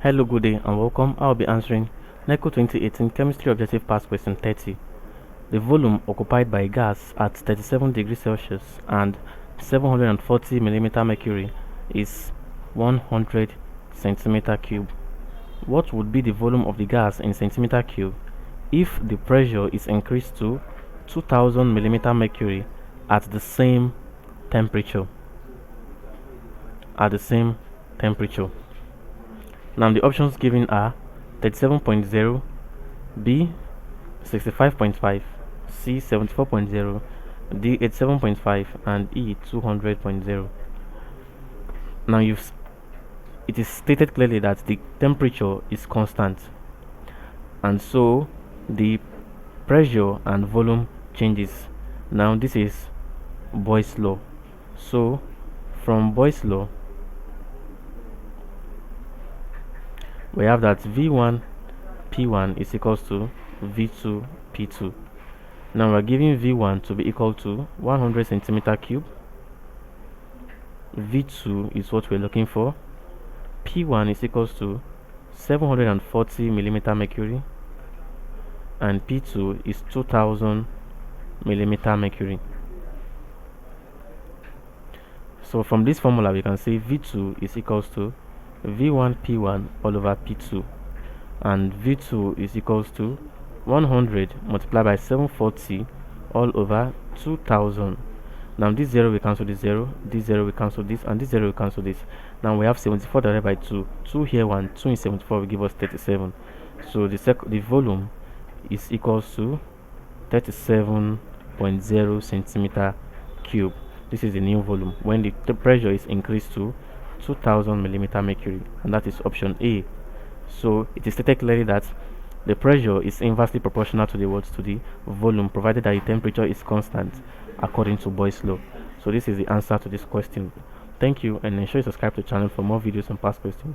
Hello, good day and welcome. I'll be answering NECO 2018 Chemistry Objective Past Question 30. The volume occupied by a gas at 37 degrees Celsius and 740 millimeter mercury is 100 centimeter cube. What would be the volume of the gas in centimeter cube if the pressure is increased to 2000 millimeter mercury at the same temperature? Now the options given are 37.0, B 65.5, C 74.0, D 87.5, and E 200.0. Now it is stated clearly that the temperature is constant, and so the pressure and volume changes. Now this is Boyle's law. So from Boyle's law, we have that V1 P1 is equals to V2 P2. Now we're giving V1 to be equal to 100 centimeter cube. V2 is what we're looking for. P1 is equals to 740 millimeter mercury, and P2 is 2000 millimeter mercury. So from this formula we can say V2 is equals to V1 P1 all over P2, and V2 is equals to 100 multiplied by 740 all over 2000. Now this 0 will cancel this 0, this 0 will cancel this, and this 0 will cancel this. Now we have 74 divided by 2. 2 here, 1, 2 in 74 will give us 37. So the volume is equals to 37.0 centimeter cube. This is the new volume when the pressure is increased to 2000 millimeter mercury, and that is option A. So it is stated clearly that the pressure is inversely proportional to the volume, provided that the temperature is constant according to Boyle's law. So this is the answer to this question. Thank you, and ensure you subscribe to the channel for more videos on past questions.